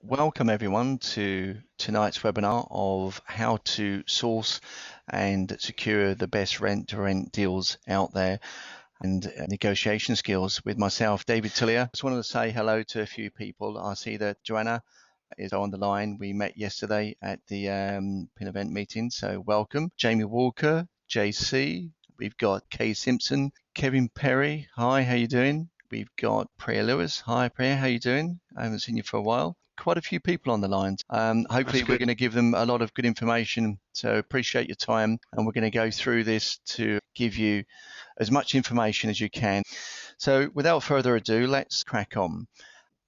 Welcome everyone to tonight's webinar of how to source and secure the best rent-to-rent deals out there and negotiation skills with myself, David Tillyer. Just wanted to say hello to a few people. I see that Joanna is on the line. We met yesterday at the PIN event meeting, so welcome. Jamie Walker, JC, we've got Kay Simpson, Kevin Perry. Hi, how you doing? We've got Priya Lewis. Hi, Priya, how you doing? I haven't seen you for a while. Quite a few people on the line. Hopefully we're going to give them a lot of good information. So appreciate your time. And we're going to go through this to give you as much information as you can. So without further ado, let's crack on.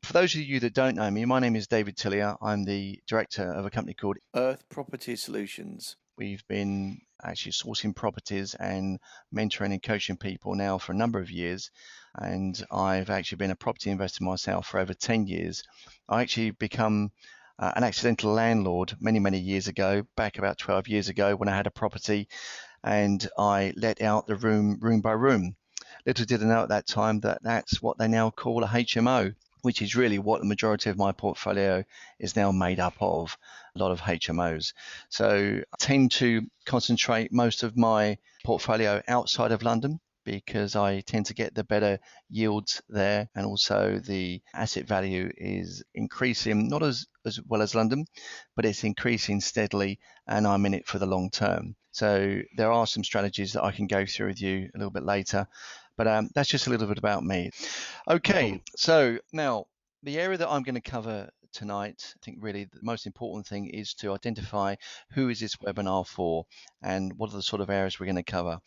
For those of you that don't know me, my name is David Tillyer. I'm the director of a company called Earth Property Solutions. We've been actually sourcing properties and mentoring and coaching people now for a number of years. And I've actually been a property investor myself for over 10 years. I actually become an accidental landlord many years ago, back about 12 years ago when I had a property and I let out the room by room. Little did I know at that time that that's what they now call a HMO, which is really what the majority of my portfolio is now made up of, a lot of HMOs. So I tend to concentrate most of my portfolio outside of London because I tend to get the better yields there, and also the asset value is increasing, not as well as London, but it's increasing steadily and I'm in it for the long term. So there are some strategies that I can go through with you a little bit later, but that's just a little bit about me. Okay, so now the area that I'm going to cover tonight, I think really the most important thing is to identify who is this webinar for and what are the sort of areas we're going to cover.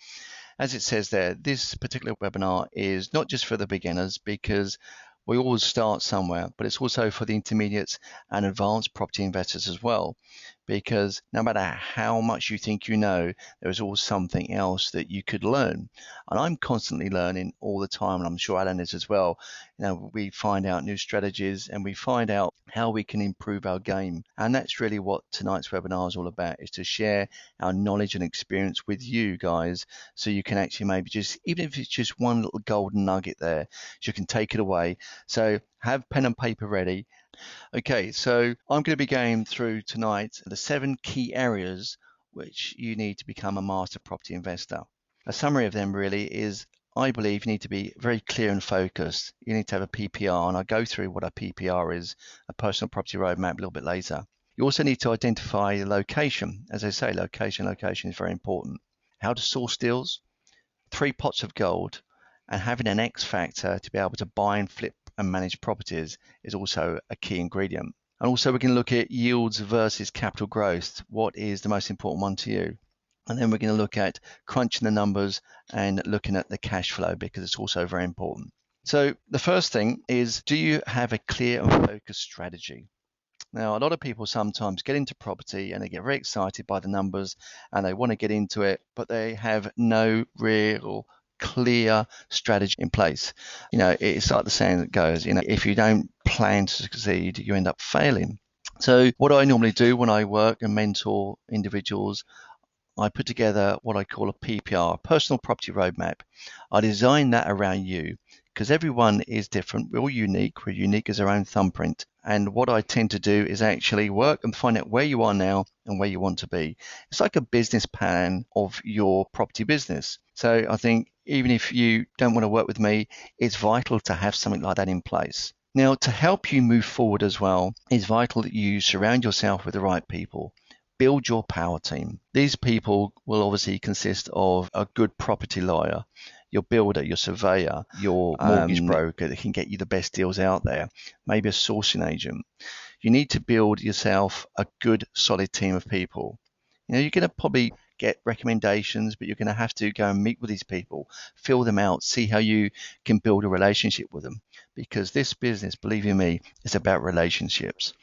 As it says there, this particular webinar is not just for the beginners because we always start somewhere, but it's also for the intermediates and advanced property investors as well, because no matter how much you think you know, there is always something else that you could learn. And I'm constantly learning all the time, and I'm sure Alan is as well. You know, we find out new strategies and we find out how we can improve our game. And that's really what tonight's webinar is all about, is to share our knowledge and experience with you guys, so you can actually maybe just, even if it's just one little golden nugget there, you can take it away. So have pen and paper ready. Okay, so I'm going to be going through tonight the 7 key areas which you need to become a master property investor. A summary of them really is, I believe you need to be very clear and focused. You need to have a PPR, and I'll go through what a PPR is, a personal property roadmap, a little bit later. You also need to identify the location. As I say, location is very important. How to source deals, 3 pots of gold, and having an X factor to be able to buy and flip and manage properties is also a key ingredient. And also we're going to look at yields versus capital growth. What is the most important one to you? And then we're going to look at crunching the numbers and looking at the cash flow, because it's also very important. So the first thing is, do you have a clear and focused strategy? Now, a lot of people sometimes get into property and they get very excited by the numbers and they want to get into it, but they have no real clear strategy in place. You know, it's like the saying that goes, you know, if you don't plan to succeed, you end up failing. So what I normally do when I work and mentor individuals, I put together what I call a PPR, personal property roadmap. I design that around you, because everyone is different. We're all unique. We're unique as our own thumbprint. And what I tend to do is actually work and find out where you are now and where you want to be. It's like a business plan of your property business. So I think even if you don't want to work with me, it's vital to have something like that in place. Now, to help you move forward as well, it's vital that you surround yourself with the right people. Build your power team. These people will obviously consist of a good property lawyer, your builder, your surveyor, your mortgage broker that can get you the best deals out there, maybe a sourcing agent. You need to build yourself a good, solid team of people. You know, you're going to probably get recommendations, but you're going to have to go and meet with these people, fill them out, see how you can build a relationship with them. Because this business, believe you me, is about relationships.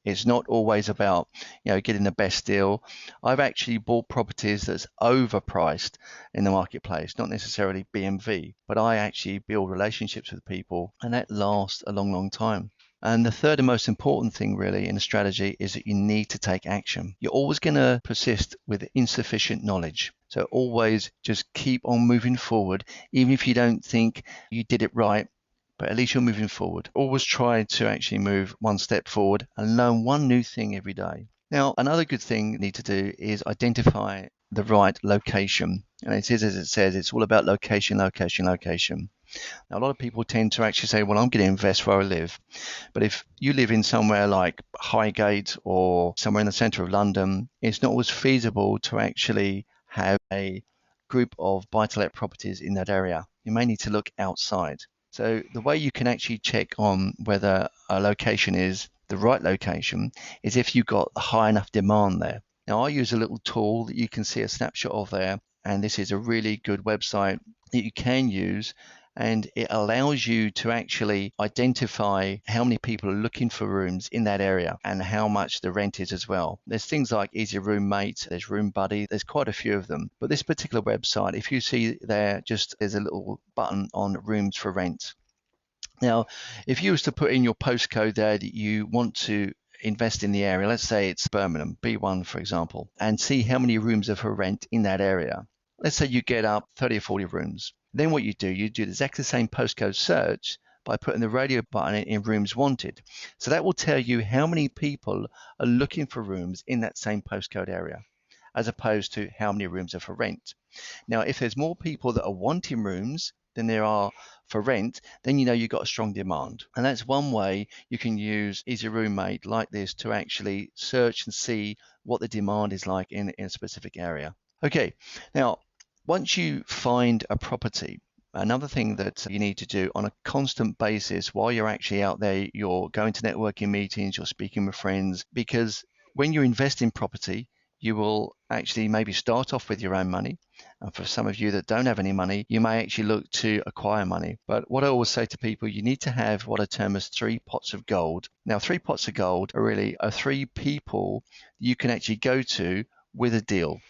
It's not always about, you know, getting the best deal. I've actually bought properties that's overpriced in the marketplace, not necessarily BMV, but I actually build relationships with people, and that lasts a long time. And the third and most important thing really in a strategy is that you need to take action. You're always going to persist with insufficient knowledge. So always just keep on moving forward. Even if you don't think you did it right, but at least you're moving forward. Always try to actually move one step forward and learn one new thing every day. Now, another good thing you need to do is identify the right location. And it is, as it says, it's all about location, location, location. Now, a lot of people tend to actually say, well, I'm going to invest where I live. But if you live in somewhere like Highgate or somewhere in the centre of London, it's not always feasible to actually have a group of buy-to-let properties in that area. You may need to look outside. So the way you can actually check on whether a location is the right location is if you've got high enough demand there. Now, I use a little tool that you can see a snapshot of there, and this is a really good website that you can use, and it allows you to actually identify how many people are looking for rooms in that area and how much the rent is as well. There's things like Easy Roommate, there's Room Buddy, there's quite a few of them. But this particular website, if you see there, just there's a little button on rooms for rent. Now, if you was to put in your postcode there that you want to invest in the area, let's say it's Birmingham, B1 for example, and see how many rooms are for rent in that area. Let's say you get up 30 or 40 rooms. Then what you do exactly the same postcode search by putting the radio button in rooms wanted. So that will tell you how many people are looking for rooms in that same postcode area, as opposed to how many rooms are for rent. Now, if there's more people that are wanting rooms than there are for rent, then you know you've got a strong demand. And that's one way you can use Easy Roommate like this to actually search and see what the demand is like in a specific area. Okay, now, once you find a property, another thing that you need to do on a constant basis while you're actually out there, you're going to networking meetings, you're speaking with friends, because when you invest in property, you will actually maybe start off with your own money. And for some of you that don't have any money, you may actually look to acquire money. But what I always say to people, you need to have what I term as 3 pots of gold. Now, 3 pots of gold are really 3 people you can actually go to with a deal.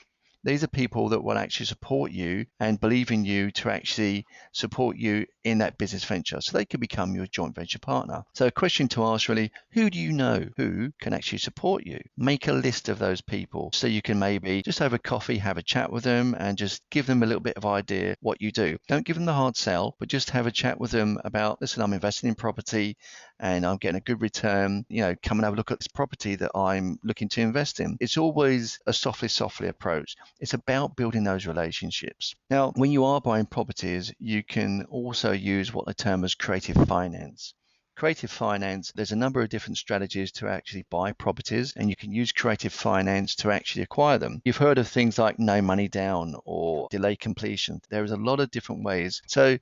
These are people that will actually support you and believe in you to actually support you in that business venture. So they could become your joint venture partner. So a question to ask really, who do you know who can actually support you? Make a list of those people so you can maybe just over coffee have a chat with them and just give them a little bit of idea what you do. Don't give them the hard sell, but just have a chat with them about, listen, I'm investing in property and I'm getting a good return, come and have a look at this property that I'm looking to invest in. It's always a softly approach. It's about building those relationships. Now, when you are buying properties, you can also use what they term as creative finance. Creative finance, there's a number of different strategies to actually buy properties, and you can use creative finance to actually acquire them. You've heard of things like no money down or delay completion. There is a lot of different ways. So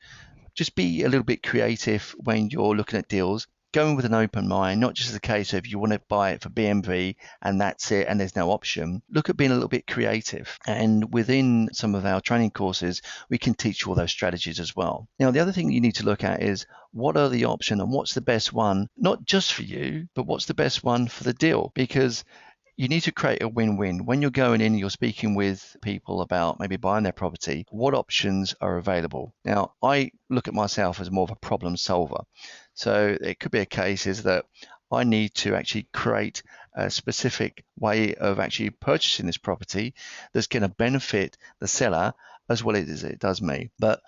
just be a little bit creative when you're looking at deals. Going with an open mind, not just a case of you want to buy it for BMV and that's it and there's no option. Look at being a little bit creative. And within some of our training courses, we can teach you all those strategies as well. Now, the other thing you need to look at is what are the options and what's the best one, not just for you, but what's the best one for the deal? Because you need to create a win-win. When you're going in and you're speaking with people about maybe buying their property, what options are available? Now, I look at myself as more of a problem solver. So it could be a case is that I need to actually create a specific way of actually purchasing this property that's going to benefit the seller as well as it does me. But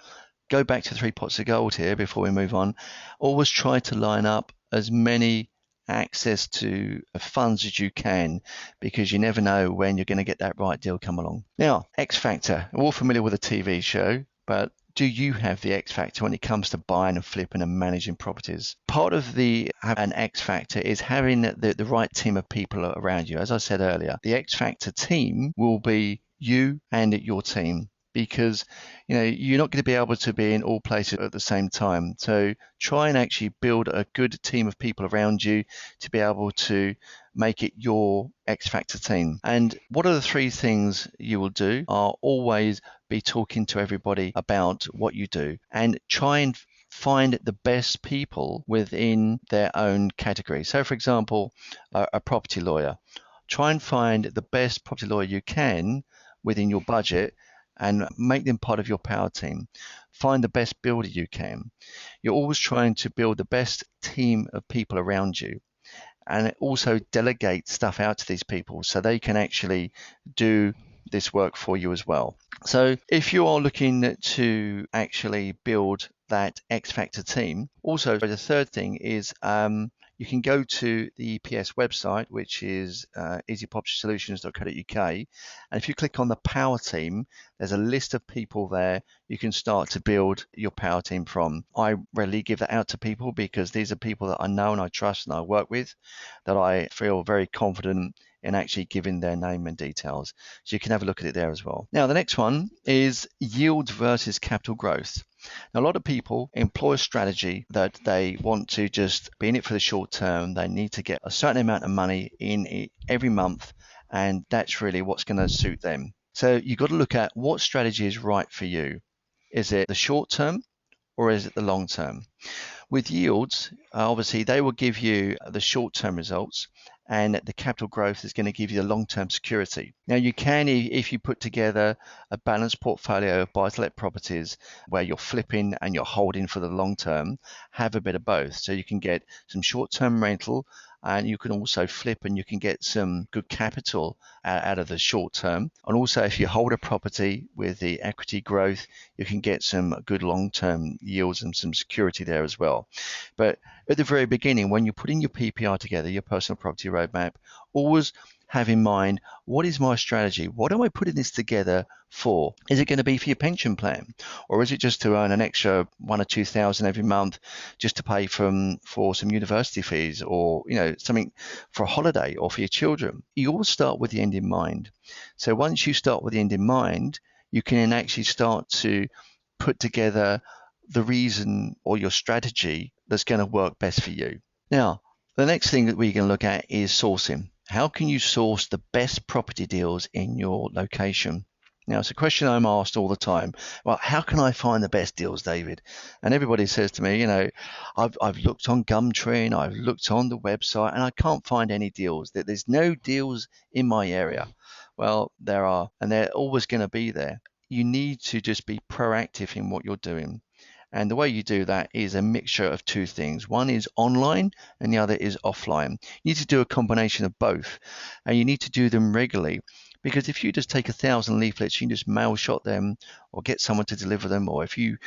go back to 3 pots of gold here before we move on. Always try to line up as many access to funds as you can, because you never know when you're going to get that right deal come along. Now, XFactor. We're all familiar with a TV show, but do you have the X factor when it comes to buying and flipping and managing properties? Part of the an X factor is having the right team of people around you. As I said earlier, the X factor team will be you and your team, because you're not going to be able to be in all places at the same time. So try and actually build a good team of people around you to be able to make it your X Factor team. And what are the 3 things you will do? Are always be talking to everybody about what you do and try and find the best people within their own category. So for example, a property lawyer. Try and find the best property lawyer you can within your budget and make them part of your power team. Find the best builder you can. You're always trying to build the best team of people around you, and also delegate stuff out to these people so they can actually do this work for you as well. So if you are looking to actually build that XFactor team, also the third thing is you can go to the EPS website, which is easypropertysolutions.co.uk, and if you click on the power team, there's a list of people there you can start to build your power team from. I rarely give that out to people because these are people that I know and I trust and I work with, that I feel very confident in actually giving their name and details. So you can have a look at it there as well. Now, the next one is yield versus capital growth. Now, a lot of people employ a strategy that they want to just be in it for the short term. They need to get a certain amount of money in every month, and that's really what's going to suit them. So you've got to look at what strategy is right for you. Is it the short term or is it the long term? With yields, obviously, they will give you the short-term results, and the capital growth is going to give you the long-term security. Now, you can, if you put together a balanced portfolio of buy-to-let properties where you're flipping and you're holding for the long term, have a bit of both. So you can get some short-term rental, and you can also flip and you can get some good capital out of the short term. And also, if you hold a property with the equity growth, you can get some good long-term yields and some security there as well. But at the very beginning, when you're putting your PPR together, your personal property roadmap, always have in mind, what is my strategy? What am I putting this together for? Is it going to be for your pension plan? Or is it just to earn an extra 1,000 or 2,000 every month just to pay for some university fees, or something for a holiday or for your children? You always start with the end in mind. So once you start with the end in mind, you can actually start to put together the reason or your strategy that's going to work best for you. Now, the next thing that we're going to look at is sourcing. How can you source the best property deals in your location? Now, it's a question I'm asked all the time. Well, how can I find the best deals, David? And everybody says to me, I've looked on Gumtree and I've looked on the website and I can't find any deals. There's no deals in my area. Well, there are, and they're always going to be there. You need to just be proactive in what you're doing. And the way you do that is a mixture of two things. One is online and the other is offline. You need to do a combination of both, and you need to do them regularly. Because if you just take 1,000 leaflets, you can just mail shot them or get someone to deliver them, or if you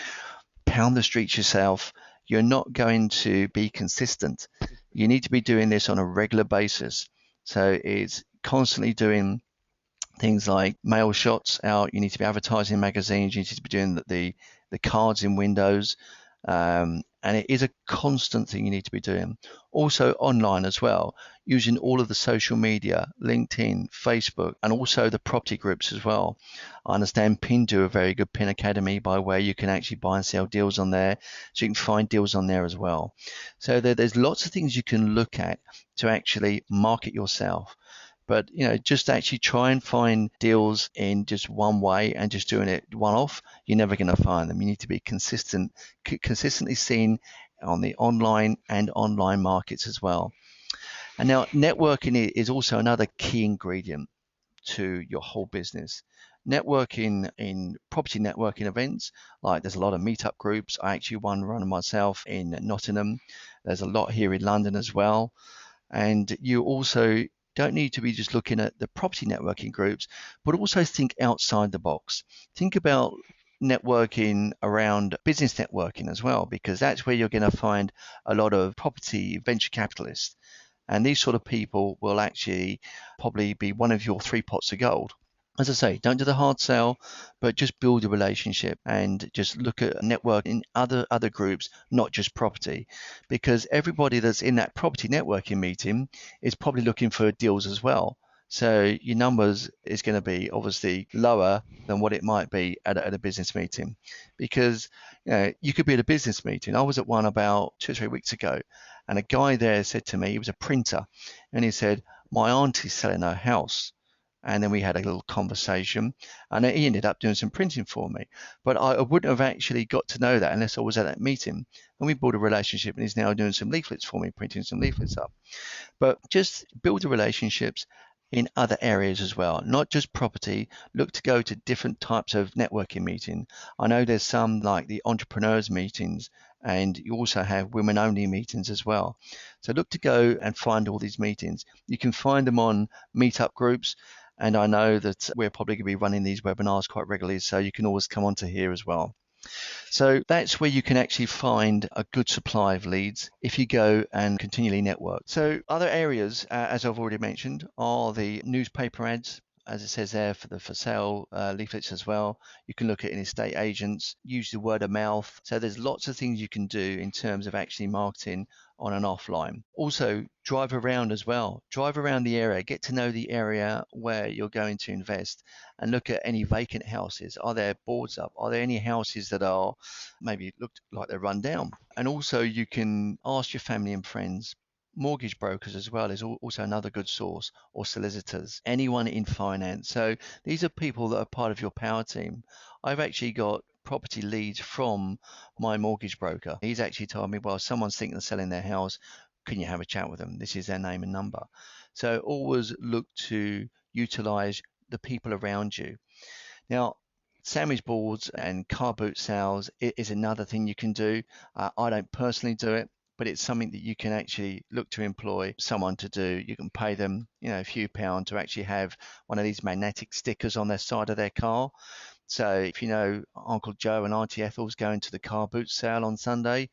pound the streets yourself, you're not going to be consistent. You need to be doing this on a regular basis. So it's constantly doing things like mail shots out. You need to be advertising in magazines. You need to be doing the cards in windows. And it is a constant thing you need to be doing. Also online as well, using all of the social media, LinkedIn, Facebook, and also the property groups as well. I understand PIN do a very good PIN Academy by where you can actually buy and sell deals on there. So you can find deals on there as well. So there's lots of things you can look at to actually market yourself. But just actually try and find deals in just one way and just doing it one off, you're never going to find them. You need to be consistently seen on the online markets as well. And now networking is also another key ingredient to your whole business. Networking in property networking events, like there's a lot of meetup groups. I actually run myself in Nottingham. There's a lot here in London as well. And you also don't need to be just looking at the property networking groups, but also think outside the box. Think about networking around business networking as well, because that's where you're going to find a lot of property venture capitalists. And these sort of people will actually probably be one of your 3 pots of gold. As I say, don't do the hard sell, but just build a relationship and just look at network in other groups, not just property, because everybody that's in that property networking meeting is probably looking for deals as well. So your numbers is going to be obviously lower than what it might be at a business meeting, because you could be at a business meeting. I was at one about 2 or 3 weeks ago, and a guy there said to me, he was a printer, and he said, my auntie's selling her house. And then we had a little conversation, and he ended up doing some printing for me. But I wouldn't have actually got to know that unless I was at that meeting. And we built a relationship, and he's now doing some leaflets for me, printing some leaflets up. But just build the relationships in other areas as well, not just property. Look to go to different types of networking meeting. I know there's some like the entrepreneurs meetings, and you also have women only meetings as well. So look to go and find all these meetings. You can find them on meetup groups. And I know that we're probably going to be running these webinars quite regularly, so you can always come onto here as well. So that's where you can actually find a good supply of leads if you go and continually network. So other areas, as I've already mentioned, are the newspaper ads, as it says there, for the for sale leaflets as well. You can look at an estate agents, use the word of mouth. So there's lots of things you can do in terms of actually marketing on an offline. Also, drive around as well. Drive around the area, get to know the area where you're going to invest, and look at any vacant houses. Are there boards up? Are there any houses that are maybe looked like they're run down? And also, you can ask your family and friends. Mortgage brokers as well is also another good source, or solicitors, anyone in finance. So these are people that are part of your power team. I've actually got property leads from my mortgage broker. He's actually told me, well, someone's thinking of selling their house. Can you have a chat with them? This is their name and number. So always look to utilize the people around you. Now, sandwich boards and car boot sales is another thing you can do. I don't personally do it, but it's something that you can actually look to employ someone to do. You can pay them, a few pounds to actually have one of these magnetic stickers on their side of their car. So if you know Uncle Joe and Auntie Ethel's going to the car boot sale on Sunday,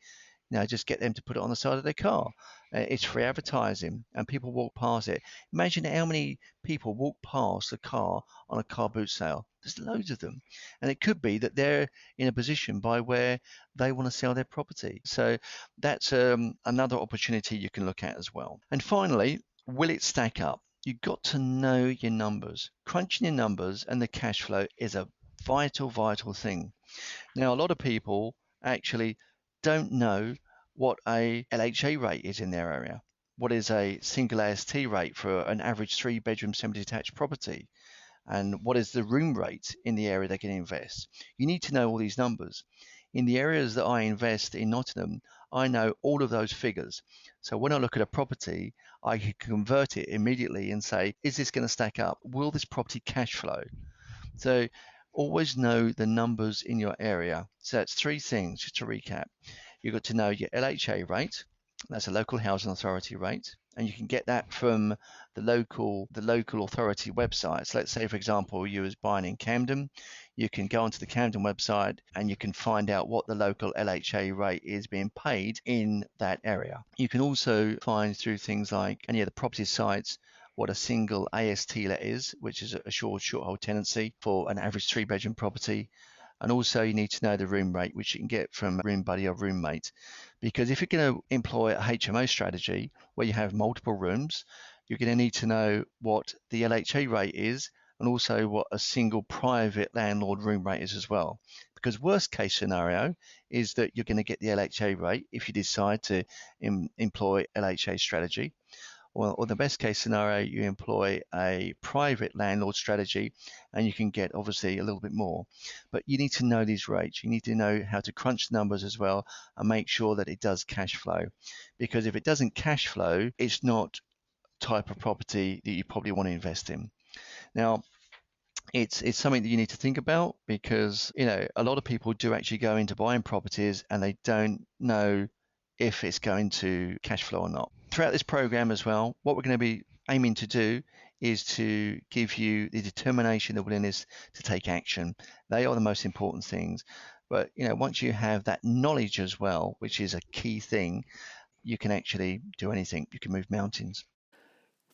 just get them to put it on the side of their car. It's free advertising and people walk past it. Imagine how many people walk past the car on a car boot sale. There's loads of them. And it could be that they're in a position by where they want to sell their property. So that's another opportunity you can look at as well. And finally, will it stack up? You've got to know your numbers. Crunching your numbers and the cash flow is a vital thing. Now, a lot of people actually don't know what a LHA rate is in their area. What is a single AST rate for an average 3-bedroom semi-detached property? And what is the room rate in the area they can invest? You need to know all these numbers. In the areas that I invest in Nottingham, I know all of those figures. So when I look at a property, I can convert it immediately and say, is this going to stack up? Will this property cash flow? So always know the numbers in your area. So that's 3 things, just to recap. You've got to know your LHA rate, that's a local housing authority rate, and you can get that from the local authority website. So let's say, for example, you was buying in Camden, you can go onto the Camden website and you can find out what the local LHA rate is being paid in that area. You can also find through things like any of the property sites what a single AST let is, which is a short hold tenancy for an average 3-bedroom property. And also you need to know the room rate, which you can get from Room Buddy or Roommate. Because if you're going to employ a HMO strategy where you have multiple rooms, you're going to need to know what the LHA rate is and also what a single private landlord room rate is as well. Because worst case scenario is that you're going to get the LHA rate if you decide to employ LHA strategy. Or the best case scenario, you employ a private landlord strategy and you can get obviously a little bit more. But you need to know these rates. You need to know how to crunch the numbers as well and make sure that it does cash flow. Because if it doesn't cash flow, it's not type of property that you probably want to invest in. Now, it's something that you need to think about because, a lot of people do actually go into buying properties and they don't know if it's going to cash flow or not. Throughout this program as well, what we're going to be aiming to do is to give you the determination, the willingness to take action. They are the most important things. But, once you have that knowledge as well, which is a key thing, you can actually do anything. You can move mountains.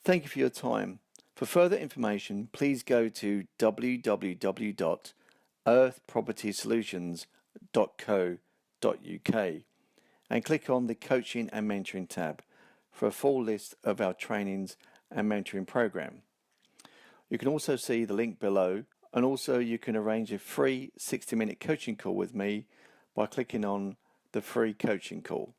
Thank you for your time. For further information, please go to www.earthpropertysolutions.co.uk and click on the Coaching and Mentoring tab for a full list of our trainings and mentoring program. You can also see the link below, and also you can arrange a free 60-minute coaching call with me by clicking on the free coaching call.